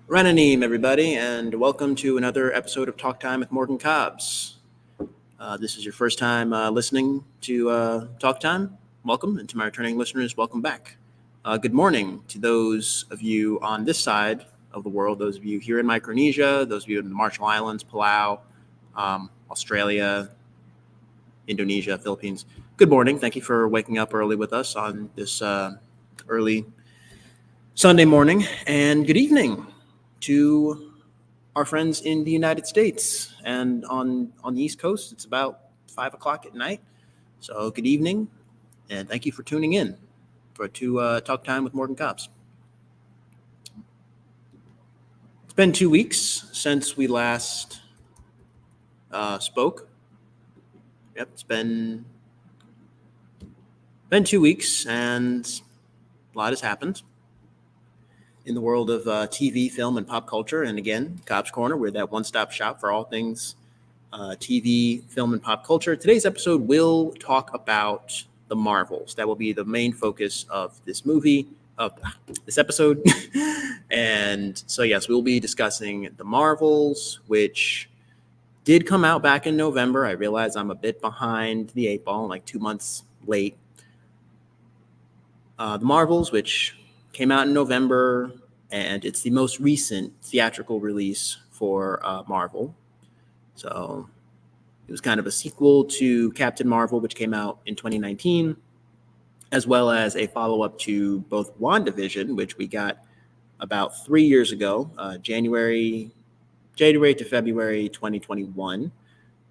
Renanim, everybody, and welcome to another episode of Talk Time with Morgan Cobbs. This is your first time listening to Talk Time. Welcome, and to my returning listeners, welcome back. Good morning to those of you on this side of the world, those of you here in Micronesia, those of you in the Marshall Islands, Palau, Australia, Indonesia, Philippines. Good morning. Thank you for waking up early with us on this early Sunday morning, and good evening to our friends in the United States. And on the East Coast, it's about 5 o'clock at night. So good evening, and thank you for tuning in to Talk Time with Morgan Cobbs. It's been 2 weeks since we last spoke. Yep, it's been 2 weeks, and a lot has happened in the world of TV, film, and pop culture. And again, Cobb's Corner, we're that one-stop shop for all things TV, film, and pop culture. Today's episode will talk about the Marvels. That will be the main focus of this episode. And so, yes, we'll be discussing the Marvels, which did come out back in November. I realize I'm a bit behind the 8 ball, like 2 months late. The Marvels, which came out in November, and it's the most recent theatrical release for Marvel. So it was kind of a sequel to Captain Marvel, which came out in 2019, as well as a follow-up to both WandaVision, which we got about 3 years ago, January to February 2021,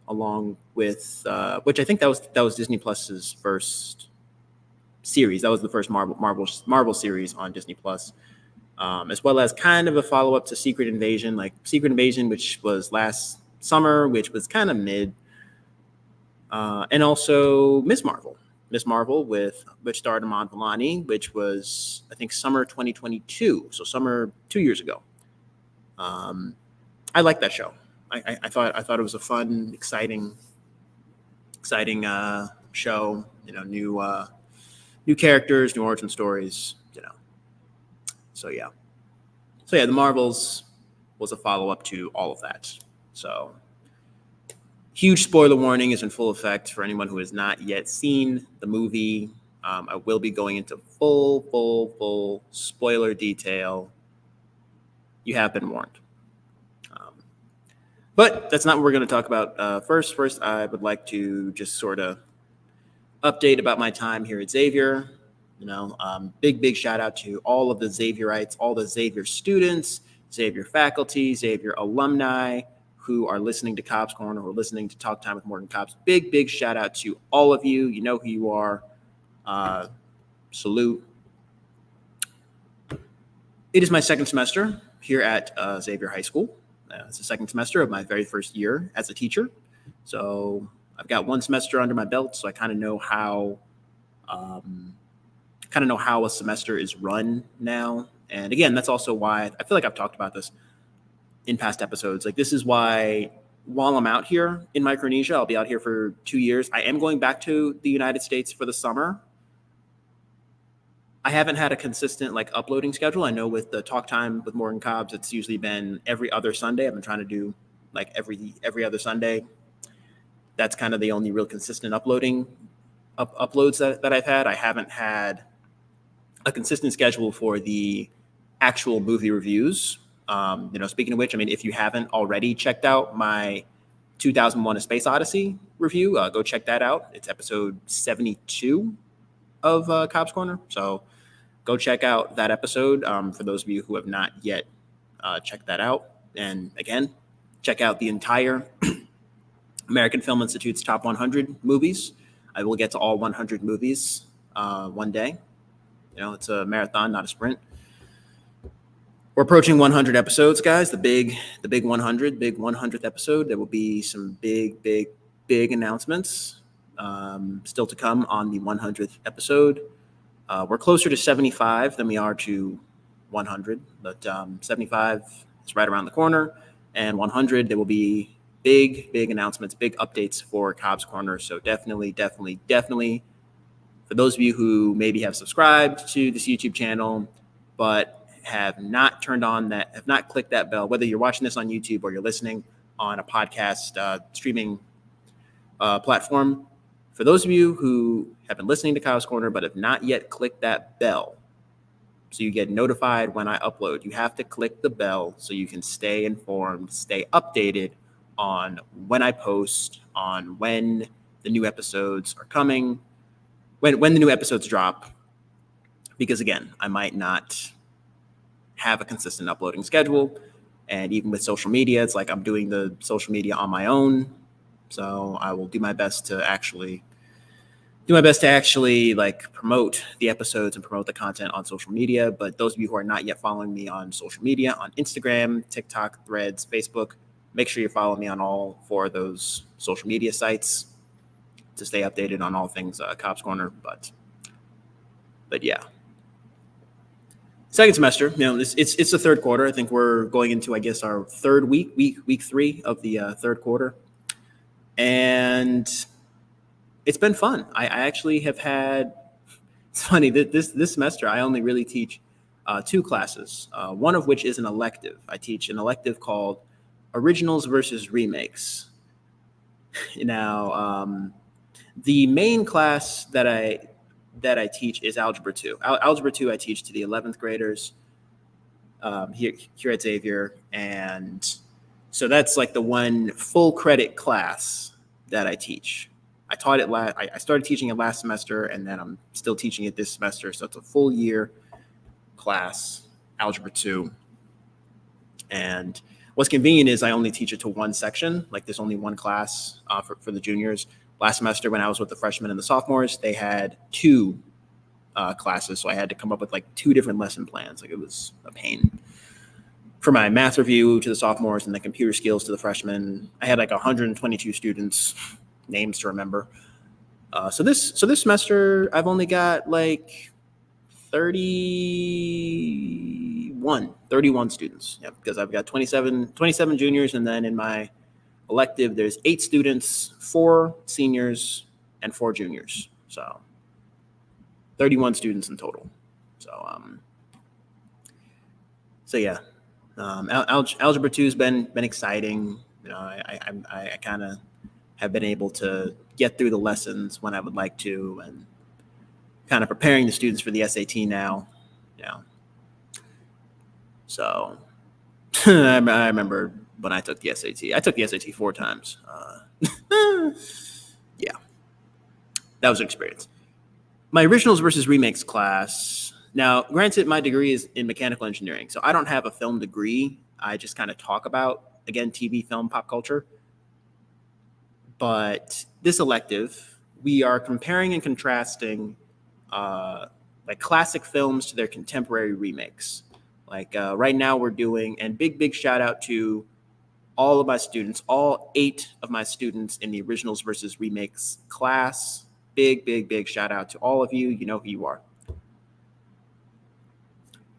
along with which I think that was Disney Plus's first series. That was the first Marvel series on Disney Plus, as well as kind of a follow-up to Secret Invasion, which was last summer, which was kind of mid, and also Ms. Marvel, which starred Iman Vellani, which was I think summer 2022, so summer 2 years ago. I like that show. I thought it was a fun, exciting show. New characters, new origin stories, So yeah, the Marvels was a follow-up to all of that. So huge spoiler warning is in full effect for anyone who has not yet seen the movie. I will be going into full spoiler detail. You have been warned. But that's not what we're going to talk about first. First, I would like to just sort of update about my time here at Xavier. Big shout out to all of the Xavierites, all the Xavier students, Xavier faculty, Xavier alumni who are listening to Cobb's Corner or listening to Talk Time with Morgan Cobbs. Big shout out to all of you. You know who you are. Salute. It is my second semester here at Xavier High School. It's the second semester of my very first year as a teacher. So I've got one semester under my belt, so I kind of know how a semester is run now. And again, that's also why I feel like I've talked about this in past episodes. Like, this is why while I'm out here in Micronesia, I'll be out here for 2 years. I am going back to the United States for the summer. I haven't had a consistent uploading schedule. I know with the Talk Time with Morgan Cobbs, it's usually been every other Sunday. I've been trying to do every other Sunday. That's kind of the only real consistent uploads that I've had. I haven't had a consistent schedule for the actual movie reviews. Speaking of which, if you haven't already checked out my 2001: A Space Odyssey review, go check that out. It's episode 72 of Cobb's Corner. So go check out that episode for those of you who have not yet checked that out. And again, check out the entire American Film Institute's top 100 movies. I will get to all 100 movies one day. It's a marathon, not a sprint. We're approaching 100 episodes, guys. The big 100th episode. There will be some big announcements still to come on the 100th episode. We're closer to 75 than we are to 100, but 75 is right around the corner, and 100 there will be big announcements, big updates for Cobb's Corner. So definitely, for those of you who maybe have subscribed to this YouTube channel but have not clicked that bell, whether you're watching this on YouTube or you're listening on a podcast streaming platform, for those of you who have been listening to Cobbs Corner but have not yet clicked that bell, so you get notified when I upload, you have to click the bell so you can stay informed, stay updated on when I post, on when the new episodes are coming, when the new episodes drop. Because again, I might not have a consistent uploading schedule. And even with social media, it's like I'm doing the social media on my own. So I will do my best to actually like promote the episodes and promote the content on social media. But those of you who are not yet following me on social media, on Instagram, TikTok, Threads, Facebook, make sure you follow me on all 4 of those social media sites to stay updated on all things Cobbs Corner. But yeah. Second semester, it's the third quarter. I think we're going into, I guess, our third week 3 of the third quarter. And it's been fun. I actually have had, it's funny that this semester I only really teach 2 classes, one of which is an elective. I teach an elective called Originals versus Remakes. Now, the main class that I teach is Algebra 2. Algebra 2 I teach to the 11th graders here at Xavier. And so that's like the one full credit class that I teach. I taught it I started teaching it last semester, and then I'm still teaching it this semester. So it's a full year class, Algebra 2. And what's convenient is I only teach it to one section. Like there's only one class for the juniors. Last semester when I was with the freshmen and the sophomores, they had 2 classes. So I had to come up with like 2 different lesson plans. Like it was a pain. For my math review to the sophomores and the computer skills to the freshmen, I had like 122 students, names to remember. So this semester, I've only got like 31 students. Yeah, because I've got 27 juniors, and then in my elective, there's 8 students, 4 seniors, and 4 juniors. So 31 students in total. So yeah, Algebra 2 has been exciting. I kind of have been able to get through the lessons when I would like to, and kind of preparing the students for the SAT now. Yeah. So I remember when I took the SAT. I took the SAT 4 times. Yeah, that was an experience. My Originals versus Remakes class. Now, granted, my degree is in mechanical engineering, so I don't have a film degree. I just kind of talk about, again, TV, film, pop culture. But this elective, we are comparing and contrasting like classic films to their contemporary remakes. Like right now we're doing, and big shout out to all of my students, all 8 of my students in the Originals versus Remakes class. Big shout out to all of you. You know who you are.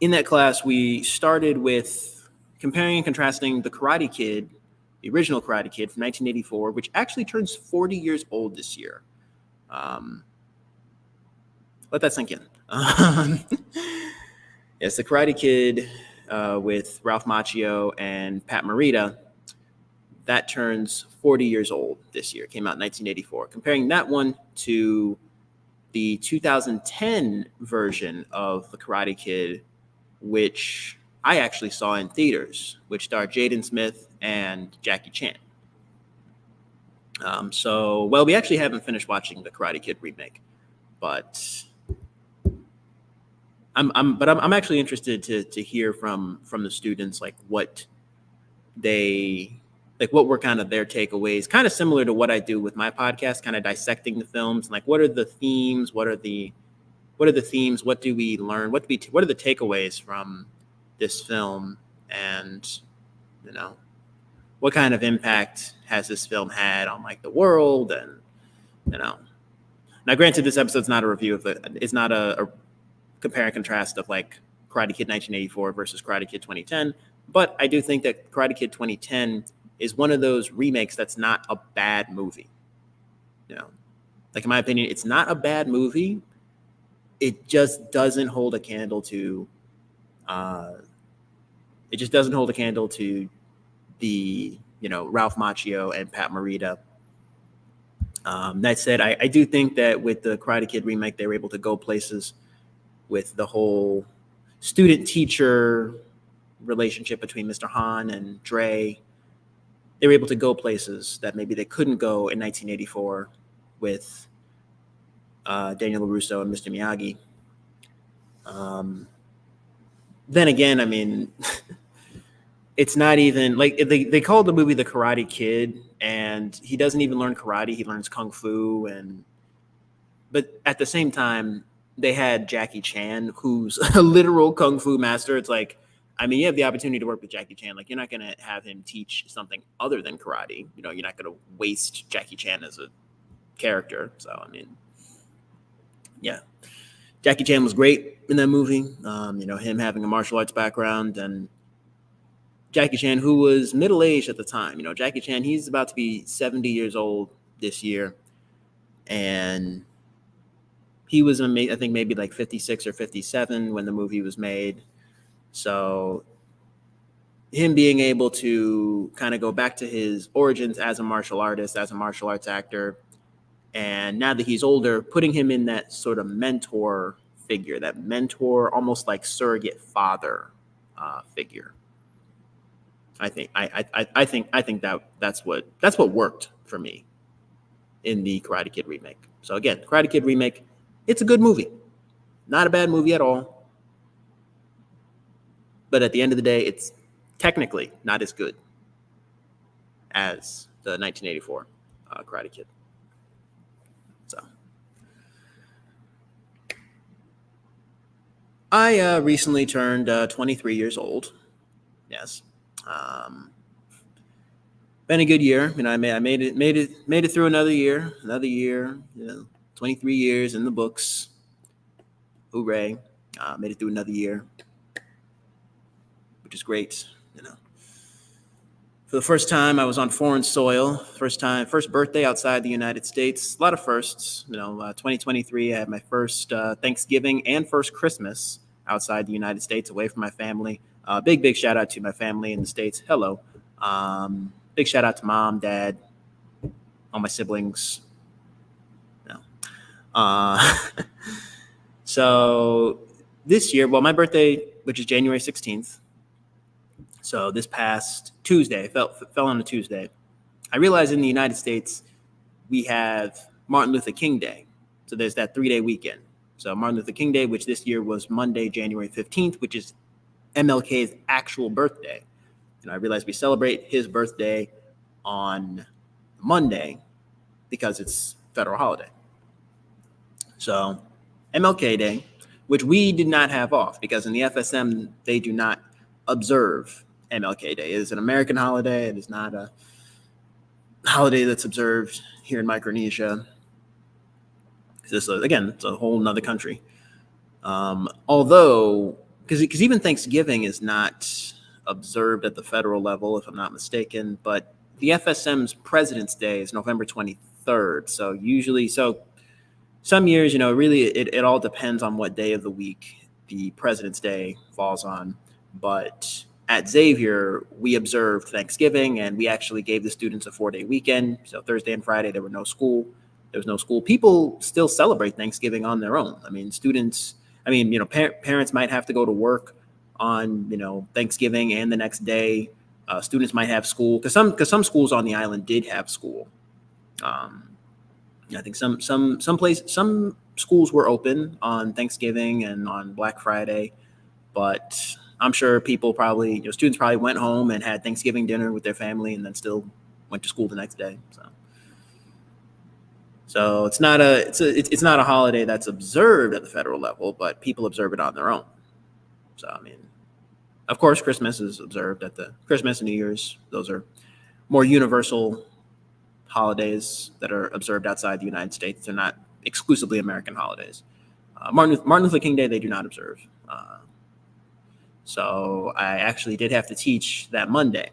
In that class, we started with comparing and contrasting the Karate Kid, the original Karate Kid from 1984, which actually turns 40 years old this year. Let that sink in. Yes, the Karate Kid with Ralph Macchio and Pat Morita, that turns 40 years old this year. It came out in 1984. Comparing that one to the 2010 version of the Karate Kid, which I actually saw in theaters, which starred Jaden Smith and Jackie Chan. We actually haven't finished watching the Karate Kid remake, but I'm actually interested to hear from the students, like what were kind of their takeaways, kind of similar to what I do with my podcast, kind of dissecting the films, like what are the themes, what are the themes, what do we learn, what are the takeaways from this film, and what kind of impact has this film had on like the world, and now granted, this episode's not a review of it's not a compare and contrast of like Karate Kid 1984 versus Karate Kid 2010. But I do think that Karate Kid 2010 is one of those remakes that's not a bad movie. Like in my opinion, it's not a bad movie. It just doesn't hold a candle to It just doesn't hold a candle to the, Ralph Macchio and Pat Morita. That said, I do think that with the Karate Kid remake, they were able to go places with the whole student-teacher relationship between Mr. Han and Dre. They were able to go places that maybe they couldn't go in 1984 with Daniel LaRusso and Mr. Miyagi. Then again, I mean, it's not even like they called the movie The Karate Kid, and he doesn't even learn karate. He learns kung fu, but at the same time, they had Jackie Chan, who's a literal kung fu master. It's like, I mean, you have the opportunity to work with Jackie Chan. Like, you're not going to have him teach something other than karate. You're not going to waste Jackie Chan as a character. So, I mean, yeah. Jackie Chan was great in that movie. Him having a martial arts background, and Jackie Chan, who was middle-aged at the time. Jackie Chan, he's about to be 70 years old this year. And he was, I think, maybe like 56 or 57 when the movie was made. So him being able to kind of go back to his origins as a martial artist, as a martial arts actor, and now that he's older, putting him in that sort of mentor figure, that mentor, almost like surrogate father figure. I think that's what worked for me in the Karate Kid remake. So again, Karate Kid remake, it's a good movie, not a bad movie at all. But at the end of the day, it's technically not as good as the 1984 Karate Kid. So I recently turned 23 years old. Yes. Been a good year. I made it through another year. 23 years in the books. Hooray. Made it through another year, which is great. For the first time, I was on foreign soil. First birthday outside the United States. A lot of firsts. 2023, I had my first Thanksgiving and first Christmas outside the United States, away from my family. Big shout out to my family in the States. Hello. Big shout out to mom, dad, all my siblings. So this year, well, my birthday, which is January 16th. So this past Tuesday, fell on a Tuesday. I realized in the United States, we have Martin Luther King Day. So there's that 3-day weekend. So Martin Luther King Day, which this year was Monday, January 15th, which is MLK's actual birthday. I realized we celebrate his birthday on Monday because it's federal holiday. So MLK Day, which we did not have off because in the FSM, they do not observe MLK Day. It is an American holiday. It is not a holiday that's observed here in Micronesia. It's a whole nother country. Although, because even Thanksgiving is not observed at the federal level, if I'm not mistaken, but the FSM's President's Day is November 23rd. So some years, really it all depends on what day of the week the President's Day falls on. But at Xavier, we observed Thanksgiving, and we actually gave the students a 4-day weekend. So Thursday and Friday, there was no school. People still celebrate Thanksgiving on their own. Parents might have to go to work on, Thanksgiving and the next day. Students might have school because some schools on the island did have school. I think some schools were open on Thanksgiving and on Black Friday, but I'm sure students probably went home and had Thanksgiving dinner with their family and then still went to school the next day. So it's not a holiday that's observed at the federal level, but people observe it on their own. So, of course, Christmas is observed Christmas and New Year's. Those are more universal holidays that are observed outside the United States. They're not exclusively American holidays. Martin Luther King Day, they do not observe. So I actually did have to teach that Monday,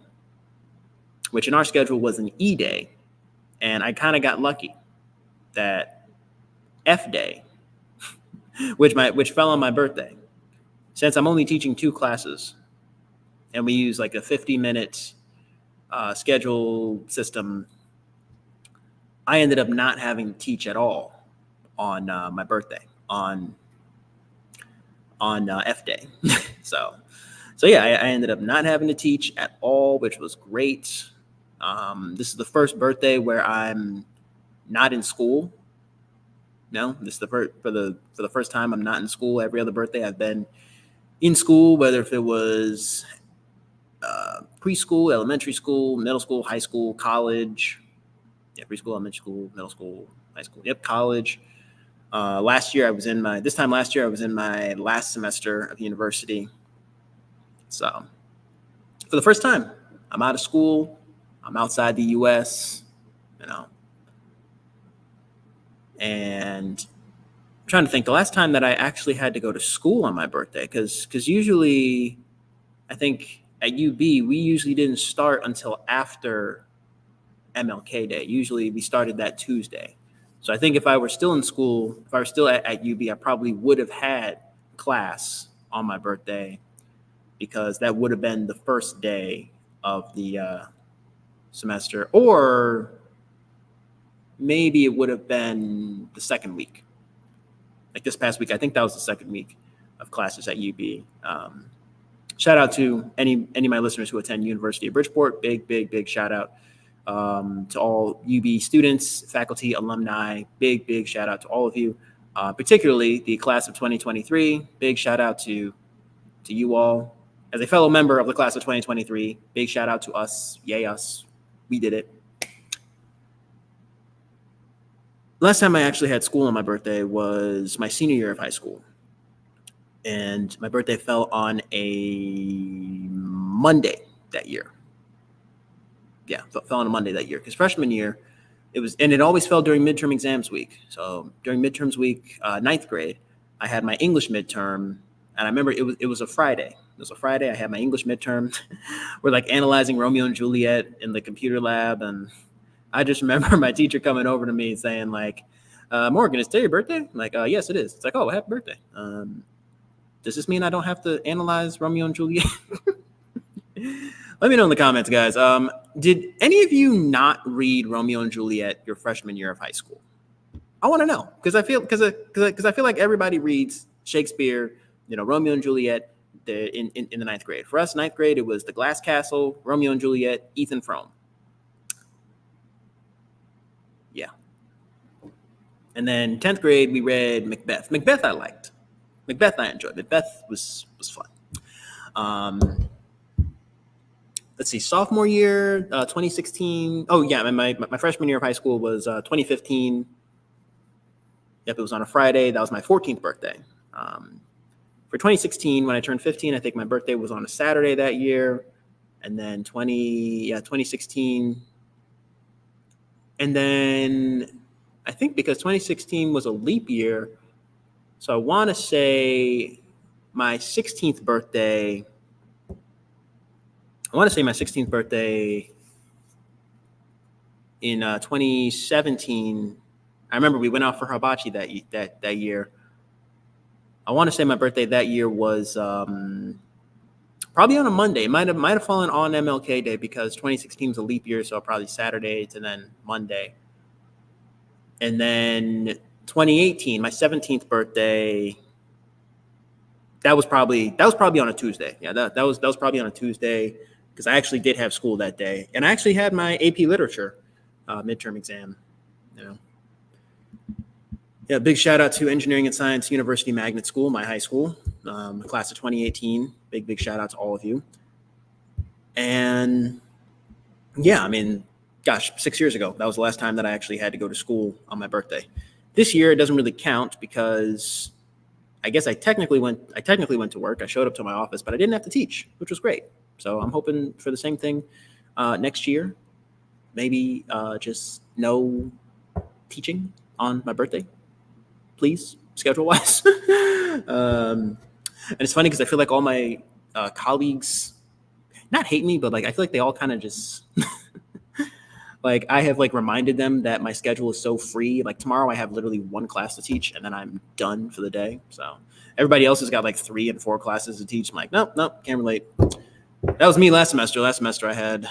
which in our schedule was an E day. And I kind of got lucky that F day, which fell on my birthday. since I'm only teaching 2 classes and we use like a 50-minute schedule system, I ended up not having to teach at all on my birthday, on F day. so yeah, I ended up not having to teach at all, which was great. This is the first birthday where I'm not in school. No, this is for the first time I'm not in school. Every other birthday I've been in school, whether if it was preschool, elementary school, middle school, high school, college. Yeah, preschool, elementary school, middle school, high school. Yep, college. Last year I was in my last semester of university. So for the first time, I'm out of school. I'm outside the U.S. And I'm trying to think the last time that I actually had to go to school on my birthday, because usually I think at UB we usually didn't start until after MLK Day. Usually we started that Tuesday. So I think if I were still in school, if I were still at UB, I probably would have had class on my birthday, because that would have been the first day of the semester, or maybe it would have been the second week. Like this past week, I think that was the second week of classes at UB. Shout out to any of my listeners who attend University of Bridgeport. Big shout out to all UB students, faculty, alumni. Big shout out to all of you, particularly the class of 2023. Big shout out to you all. As a fellow member of the class of 2023, big shout out to us. Yay us. We did it. Last time I actually had school on my birthday was my senior year of high school. And my birthday fell on a Monday that year. Yeah, fell on a Monday that year, because freshman year, it always fell during midterm exams week. So during midterms week, 9th grade, I had my English midterm, and I remember it was a Friday. It was a Friday. I had my English midterm. We're like analyzing Romeo and Juliet in the computer lab, and I just remember my teacher coming over to me and saying like, "Morgan, is today your birthday?" I'm like, yes, it is. It's like, "Oh, happy birthday. Does this mean I don't have to analyze Romeo and Juliet?" Let me know in the comments, guys. Did any of you not read Romeo and Juliet your freshman year of high school? I want to know, because I feel like everybody reads Shakespeare, Romeo and Juliet in the 9th grade. For us, 9th grade, it was The Glass Castle, Romeo and Juliet, Ethan Frome. Yeah. And then 10th grade, we read Macbeth. Macbeth I liked. Macbeth I enjoyed. Macbeth was fun. Let's see, sophomore year, 2016. Oh, yeah, my freshman year of high school was 2015. Yep, it was on a Friday. That was my 14th birthday. For 2016, when I turned 15, I think my birthday was on a Saturday that year. And then 2016. And then I think because 2016 was a leap year, so I want to say my 16th birthday. In 2017. I remember we went out for hibachi that year. I want to say my birthday that year was probably on a Monday. It might have fallen on MLK Day, because 2016 was a leap year, so probably Saturday to then Monday. And then 2018, my 17th birthday, that was probably on a Tuesday. Yeah, that was probably on a Tuesday, because I actually did have school that day, and I actually had my AP Literature midterm exam. Yeah, big shout out to Engineering and Science University Magnet School, my high school, class of 2018. Big shout out to all of you. And yeah, I mean, gosh, 6 years ago, that was the last time that I actually had to go to school on my birthday. This year, it doesn't really count, because I guess I technically went to work. I showed up to my office, but I didn't have to teach, which was great. So I'm hoping for the same thing next year. Maybe just no teaching on my birthday, please, schedule-wise. And it's funny because I feel like all my colleagues not hate me, but like I feel like they all kind of just like I have like reminded them that my schedule is so free. Like tomorrow I have literally one class to teach, and then I'm done for the day. So Everybody else has got like 3 and 4 classes to teach. I'm like, nope, can't relate. That was me last semester. Last semester I had,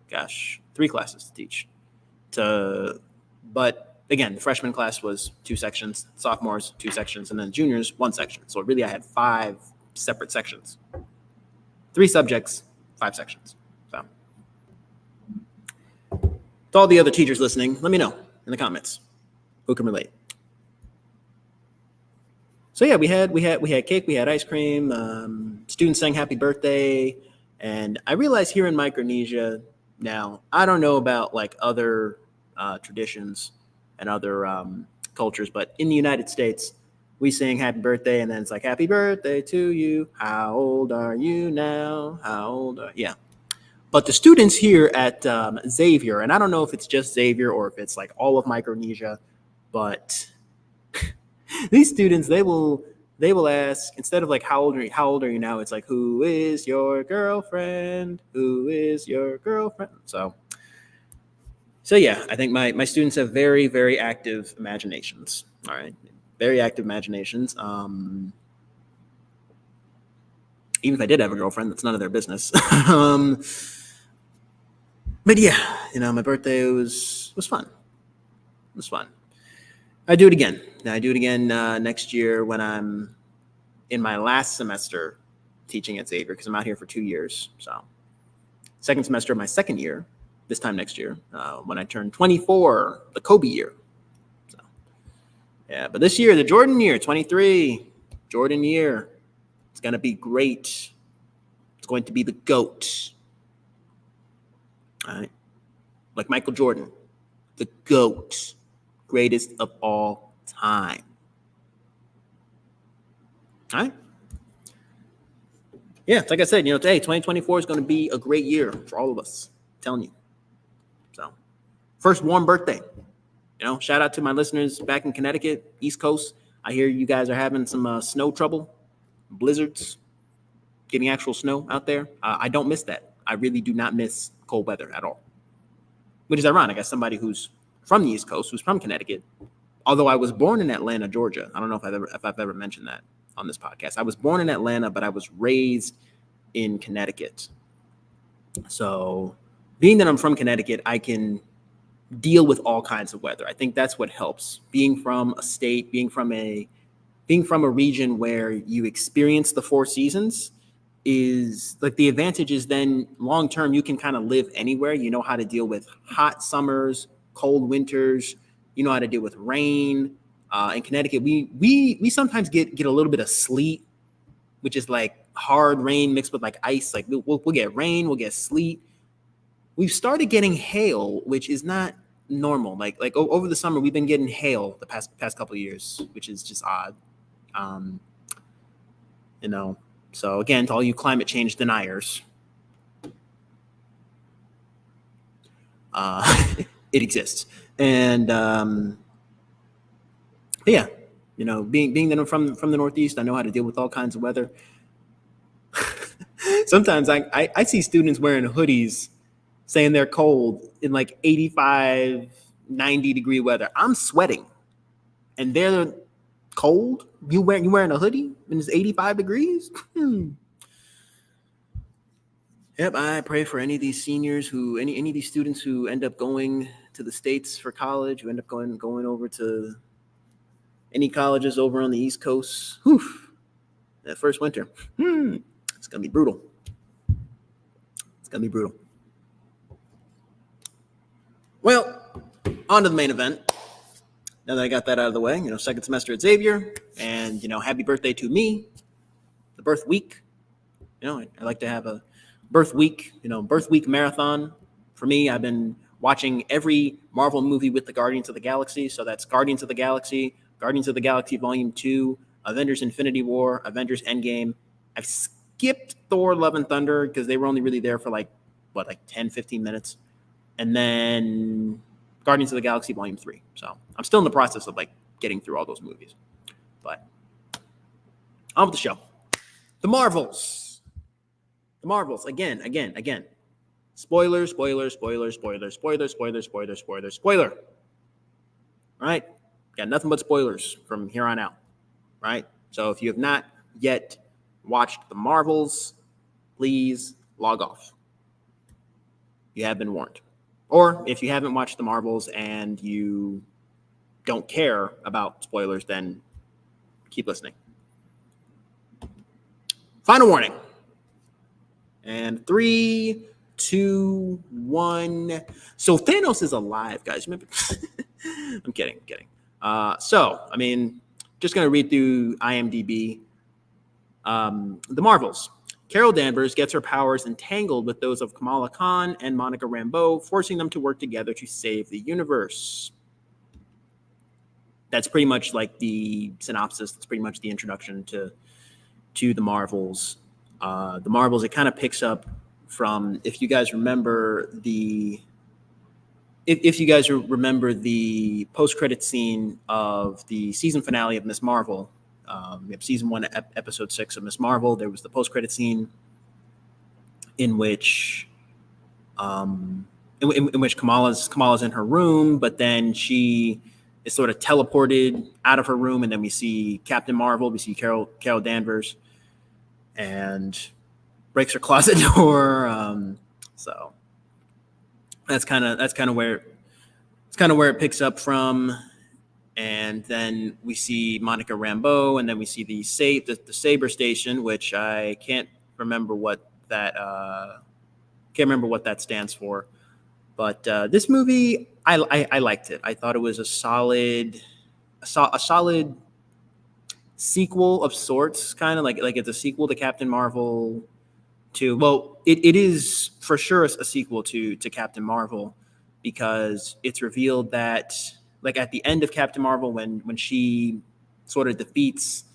3 classes to teach. But again, the freshman class was 2 sections, sophomores 2 sections, and then juniors 1 section. So really I had 5 separate sections. 3 subjects, 5 sections. So to all the other teachers listening, let me know in the comments who can relate. So yeah, we had cake, we had ice cream. Students sang happy birthday, and I realized here in Micronesia now, I don't know about like other traditions and other cultures, but in the United States, we sing happy birthday, and then it's like happy birthday to you. How old are you now? How old are yeah? But the students here at Xavier, and I don't know if it's just Xavier or if it's like all of Micronesia, but these students, they will ask, instead of like how old are you now, it's like, who is your girlfriend? Who is your girlfriend? So yeah, I think my students have very, very active imaginations. All right, very active imaginations. Even if I did have a girlfriend, that's none of their business. But yeah, my birthday was fun. It was fun. I do it again. Next year when I'm in my last semester teaching at Xavier, because I'm out here for 2 years. So second semester of my second year, this time next year, when I turn 24, the Kobe year. So yeah, but this year, the Jordan year, 23, Jordan year, it's going to be great. It's going to be the GOAT. All right. Like Michael Jordan, the GOAT, greatest of all time. All right. Yeah, like I said, today, 2024 is going to be a great year for all of us. I'm telling you. So, first warm birthday. Shout out to my listeners back in Connecticut, East Coast. I hear you guys are having some snow trouble, blizzards, getting actual snow out there. I don't miss that. I really do not miss cold weather at all. Which is ironic. As somebody who's from the East Coast, who's from Connecticut, although I was born in Atlanta, Georgia. I don't know if I've ever mentioned that on this podcast. I was born in Atlanta, but I was raised in Connecticut. So being that I'm from Connecticut, I can deal with all kinds of weather. I think that's what helps. Being from a state, being from a region where you experience the 4 seasons is like the advantage is then long term you can kind of live anywhere. You know how to deal with hot summers, cold winters. You know how to deal with rain. In Connecticut, we sometimes get a little bit of sleet, which is like hard rain mixed with like ice. Like we'll get rain, we'll get sleet. We've started getting hail, which is not normal. Like over the summer, we've been getting hail the past couple of years, which is just odd. So again, to all you climate change deniers, it exists. And but yeah, being that I'm from the Northeast, I know how to deal with all kinds of weather. Sometimes I see students wearing hoodies saying they're cold in like 85, 90 degree weather. I'm sweating and they're cold. You wearing a hoodie and it's 85 degrees? Yep, I pray for any of these seniors any of these students who end up going to the States for college, who end up going over to any colleges over on the East Coast. Whew, that first winter. It's going to be brutal. It's going to be brutal. Well, on to the main event. Now that I got that out of the way, second semester at Xavier, and, happy birthday to me, the birth week. I like to have a birth week marathon. For me, I've been watching every Marvel movie with the Guardians of the Galaxy. So that's Guardians of the Galaxy Volume 2, Avengers Infinity War, Avengers Endgame. I've skipped Thor Love and Thunder because they were only really there for like 10, 15 minutes. And then Guardians of the Galaxy Volume 3. So I'm still in the process of getting through all those movies. But on with the show. The Marvels. Again. Spoiler. All right? Got nothing but spoilers from here on out. Right? So if you have not yet watched the Marvels, please log off. You have been warned. Or if you haven't watched the Marvels and you don't care about spoilers, then keep listening. Final warning. And 3, 2, 1. So Thanos is alive, guys. Remember? I'm kidding. Just going to read through IMDb. The Marvels. Carol Danvers gets her powers entangled with those of Kamala Khan and Monica Rambeau, forcing them to work together to save the universe. That's pretty much like the synopsis. That's pretty much the introduction to the Marvels. The Marvels, it kind of picks up from, if you guys remember the post-credit scene of the season finale of Miss Marvel. We have season 1, episode 6 of Miss Marvel. There was the post-credit scene in which Kamala's in her room, but then she is sort of teleported out of her room, and then we see Captain Marvel, we see Carol Danvers, and breaks her closet door. So that's kind of where it picks up from. And then we see Monica Rambeau, and then we see the Saber Station, which I can't remember what that stands for. But this movie, I liked it. I thought it was a solid sequel of sorts, kind of like it's a sequel to Captain Marvel. It is for sure a sequel to Captain Marvel, because it's revealed that, like, at the end of Captain Marvel, when she sort of defeats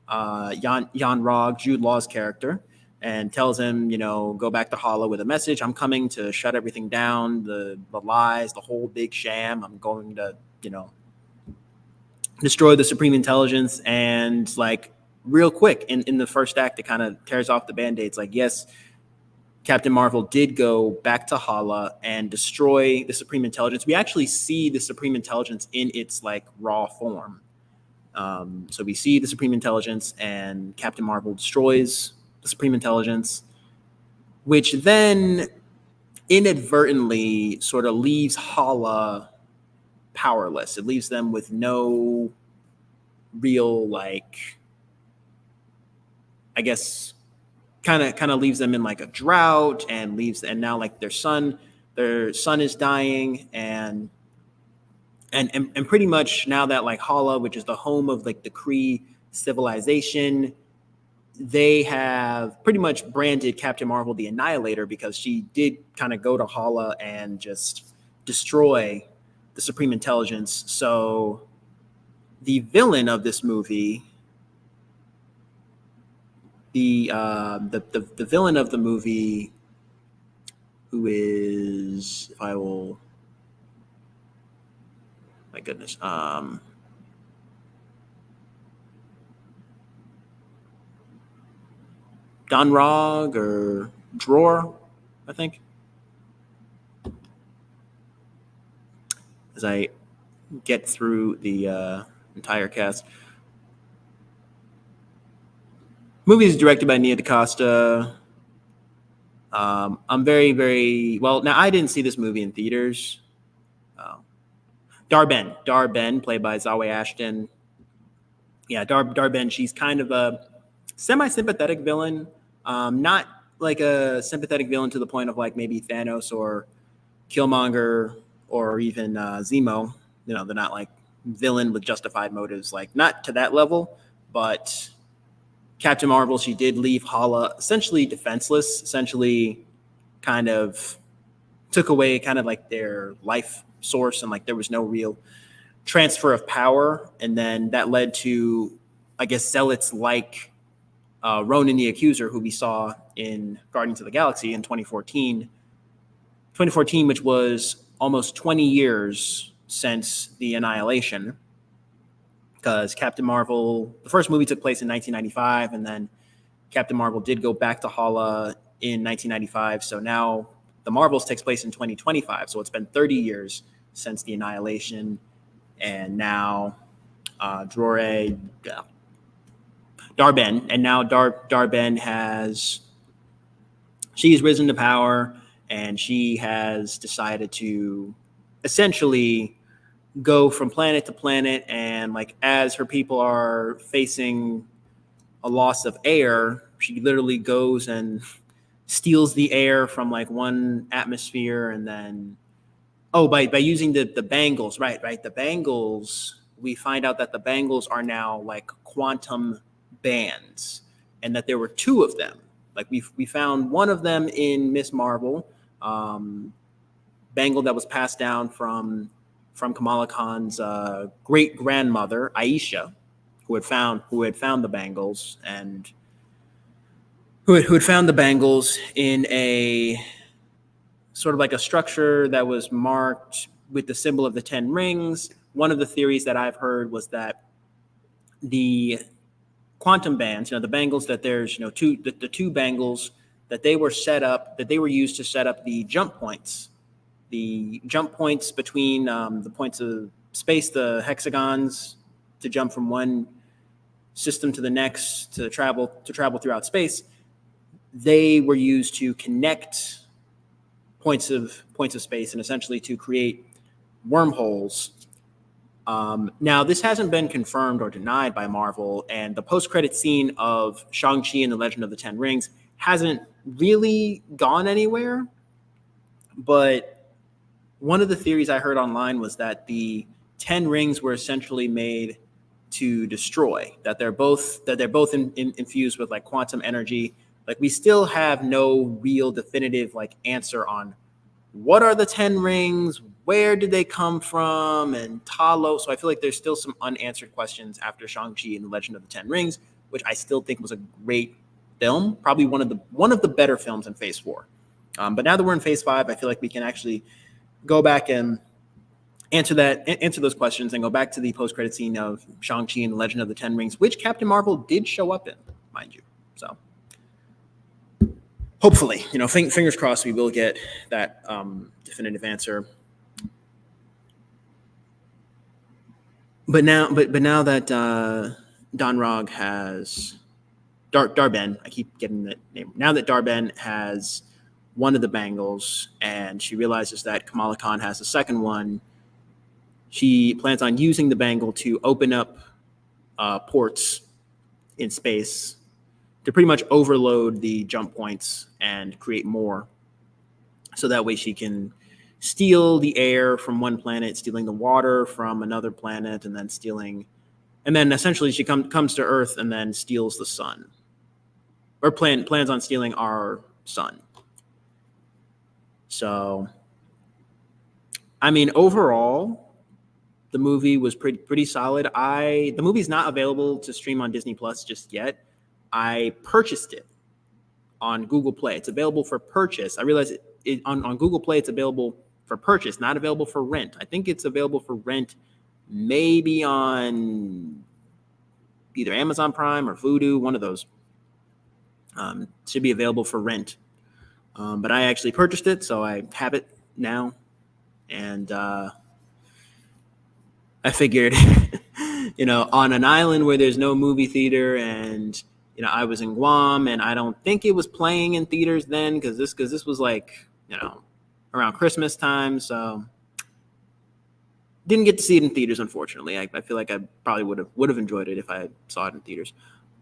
Jan-Rog, Jude Law's character, and tells him, go back to Hala with a message. I'm coming to shut everything down, the lies, the whole big sham. I'm going to, destroy the Supreme Intelligence. And, like, real quick in the first act, it kind of tears off the Band-Aids. Like, yes, Captain Marvel did go back to Hala and destroy the Supreme Intelligence. We actually see the Supreme Intelligence in its, like, raw form. So we see the Supreme Intelligence, and Captain Marvel destroys the Supreme Intelligence, which then inadvertently sort of leaves Hala powerless. It leaves them with no real, like, I guess, kind of leaves them in, like, a drought, and now, like, their son is dying, and pretty much now that, like, Hala, which is the home of, like, the Kree civilization, they have pretty much branded Captain Marvel the Annihilator, because she did kind of go to Hala and just destroy the Supreme Intelligence. So the villain of this movie, the villain of the movie, who is, if I will, my goodness, Don-Rog or Dror, I think. As I get through the entire cast. Movie is directed by Nia DaCosta. I'm very, very well. Now, I didn't see this movie in theaters. Dar-Ben, played by Zawe Ashton. Yeah, Dar-Ben. She's kind of a semi-sympathetic villain. Not like a sympathetic villain to the point of, like, maybe Thanos or Killmonger or even Zemo. They're not, like, villain with justified motives, like, not to that level. But Captain Marvel, she did leave Hala essentially defenseless, essentially kind of took away kind of like their life source, and, like, there was no real transfer of power. And then that led to, I guess, zealots like Ronan the Accuser, who we saw in Guardians of the Galaxy in 2014, which was almost 20 years since the Annihilation, because Captain Marvel, the first movie took place in 1995, and then Captain Marvel did go back to Hala in 1995. So now the Marvels takes place in 2025. So it's been 30 years since the Annihilation, and now Drore, Darben, and now Darben she's risen to power, and she has decided to essentially go from planet to planet, and like as her people are facing a loss of air, she literally goes and steals the air from like one atmosphere, and then by using the bangles, right, the bangles, we find out that the bangles are now like quantum bands, and that there were two of them. Like we found one of them in Miss Marvel, bangle that was passed down from Kamala Khan's great grandmother Aisha, who had found the bangles, and who had found the bangles in a sort of like a structure that was marked with the symbol of the 10 rings. One of the theories that I've heard was that the quantum bands, the bangles, that there's the two bangles that they were used to set up the jump points between the points of space, the hexagons, to jump from one system to the next, to travel throughout space. They were used to connect points of space, and essentially to create wormholes. Now, this hasn't been confirmed or denied by Marvel, and the post-credit scene of Shang-Chi and the Legend of the Ten Rings hasn't really gone anywhere. But one of the theories I heard online was that the 10 rings were essentially made to destroy, that they're both infused with like quantum energy. Like, we still have no real definitive like answer on what are the 10 rings, where did they come from, and Talos. So I feel like there's still some unanswered questions after Shang-Chi and the Legend of the Ten Rings, which I still think was a great film, probably one of the better films in Phase 4. But now that we're in Phase 5, I feel like we can actually go back and answer those questions, and go back to the post-credit scene of Shang-Chi and the Legend of the Ten Rings, which Captain Marvel did show up in, mind you. So hopefully, fingers crossed, we will get that definitive answer. But now that Donrog has Darben, I keep getting that name. Now that Darben has one of the bangles, and she realizes that Kamala Khan has the second one, she plans on using the bangle to open up ports in space to pretty much overload the jump points and create more. So that way she can steal the air from one planet, stealing the water from another planet, and then essentially she comes to Earth and then steals the sun, or plans on stealing our sun. So, I mean, overall, the movie was pretty solid. The movie's not available to stream on Disney Plus just yet. I purchased it on Google Play. It's available for purchase. I realize on Google Play it's available for purchase, not available for rent. I think it's available for rent maybe on either Amazon Prime or Vudu, one of those. Should be available for rent. But I actually purchased it, so I have it now. And I figured, on an island where there's no movie theater, and I was in Guam, and I don't think it was playing in theaters then, because this was like around Christmas time, so didn't get to see it in theaters, unfortunately. I feel like I probably would have enjoyed it if I saw it in theaters,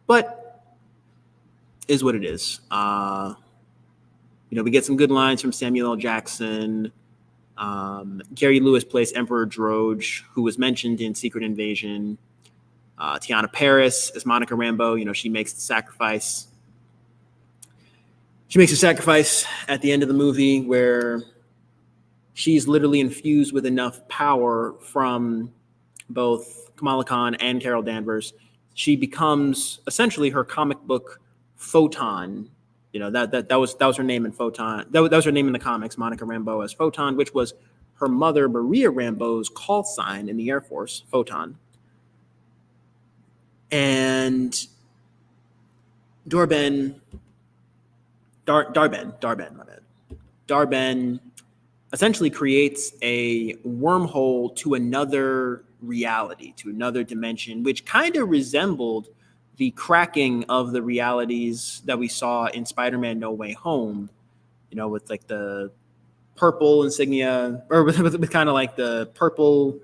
but is what it is. We get some good lines from Samuel L. Jackson. Gary Lewis plays Emperor Droge, who was mentioned in Secret Invasion. Tiana Paris as Monica Rambeau. She makes the sacrifice. She makes a sacrifice at the end of the movie where she's literally infused with enough power from both Kamala Khan and Carol Danvers. She becomes essentially her comic book Photon. That was her name in Photon. That was her name in the comics, Monica Rambeau as Photon, which was her mother Maria Rambeau's call sign in the Air Force, Photon. And Darben, my bad. Darben essentially creates a wormhole to another reality, to another dimension, which kind of resembled the cracking of the realities that we saw in Spider-Man No Way Home, with like the purple insignia, or with kind of like the purple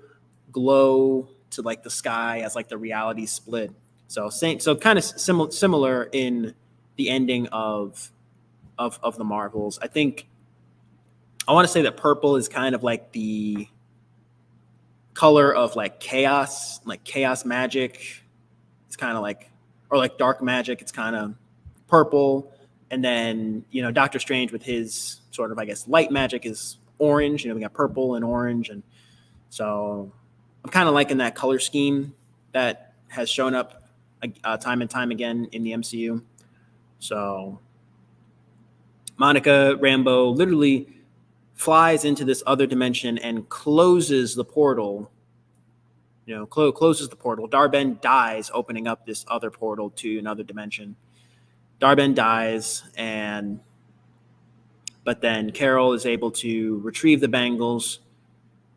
glow to like the sky as like the reality split. So kind of similar in the ending of the Marvels. I think I want to say that purple is kind of like the color of like chaos magic. It's kind of like, or like dark magic. It's kind of purple. And then, Doctor Strange with his sort of, I guess, light magic is orange. We got purple and orange. And so I'm kind of liking that color scheme that has shown up time and time again in the MCU. So Monica Rambeau literally flies into this other dimension and closes the portal. Closes the portal. Dar-Ben dies opening up this other portal to another dimension. Dar-Ben dies, but then Carol is able to retrieve the bangles.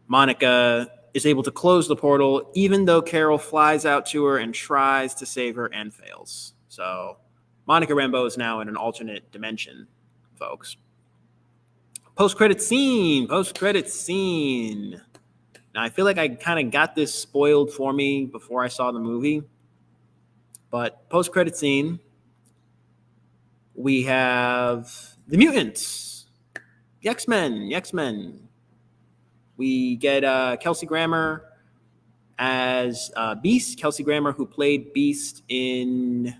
Monica is able to close the portal, even though Carol flies out to her and tries to save her and fails. So Monica Rambeau is now in an alternate dimension, folks. Post-credit scene. Now, I feel like I kind of got this spoiled for me before I saw the movie. But post-credit scene, we have the mutants, the X-Men. We get Kelsey Grammer as Beast. Kelsey Grammer, who played Beast in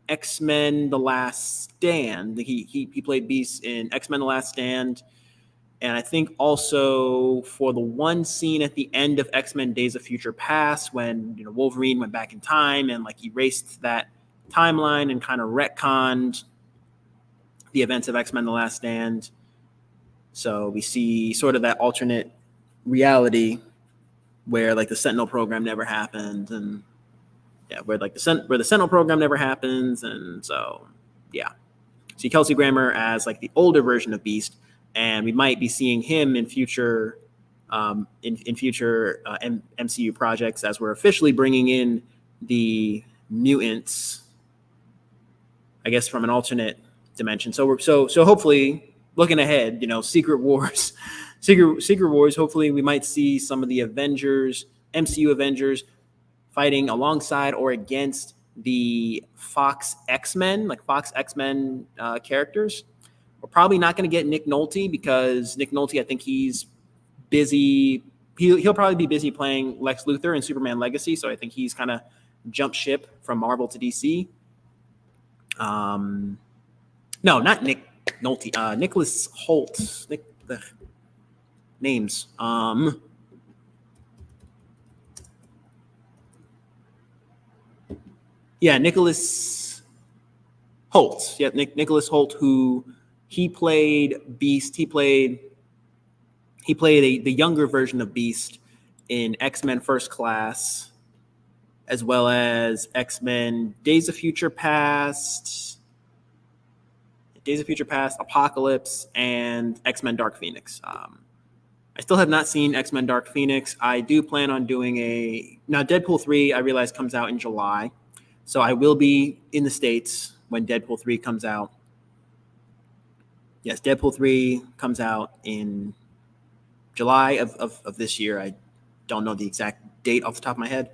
X-Men: The Last Stand. He played Beast in X-Men: The Last Stand. And I think also for the one scene at the end of X-Men Days of Future Past when Wolverine went back in time and like erased that timeline and kind of retconned the events of X-Men The Last Stand. So we see sort of that alternate reality where like the Sentinel program never happened, and where the Sentinel program never happens. And so see Kelsey Grammer as like the older version of Beast. And we might be seeing him in future MCU projects as we're officially bringing in the mutants, I guess, from an alternate dimension. So hopefully, looking ahead, Secret Wars. Hopefully, we might see some of the MCU Avengers, fighting alongside or against the Fox X-Men, characters. We're probably not going to get Nick Nolte because Nick Nolte, I think he's busy. He'll probably be busy playing Lex Luthor in Superman Legacy. So I think he's kind of jumped ship from Marvel to DC. No, not Nick Nolte. Nicholas Hoult. Names. Nicholas Hoult. Yeah, Nicholas Hoult, who he played Beast. He played the younger version of Beast in X-Men First Class, as well as X-Men Days of Future Past, Apocalypse, and X-Men Dark Phoenix. I still have not seen X-Men Dark Phoenix. I do plan on doing now Deadpool 3, I realize, comes out in July. So I will be in the States when Deadpool 3 comes out. Yes, Deadpool 3 comes out in July of this year. I don't know the exact date off the top of my head.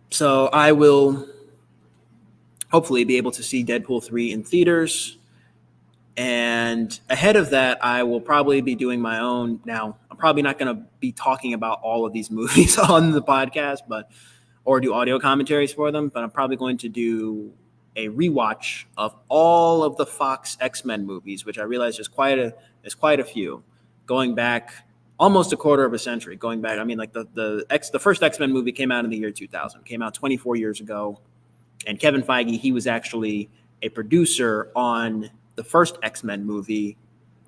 So I will hopefully be able to see Deadpool 3 in theaters. And ahead of that, I will probably be doing my own. Now, I'm probably not going to be talking about all of these movies on the podcast, or do audio commentaries for them, but I'm probably going to do a rewatch of all of the Fox X-Men movies, which I realize there's quite a few, going back almost a quarter of a century. Going back, I mean, like the first X-Men movie came out in the year 2000, came out 24 years ago, and Kevin Feige, he was actually a producer on the first X-Men movie,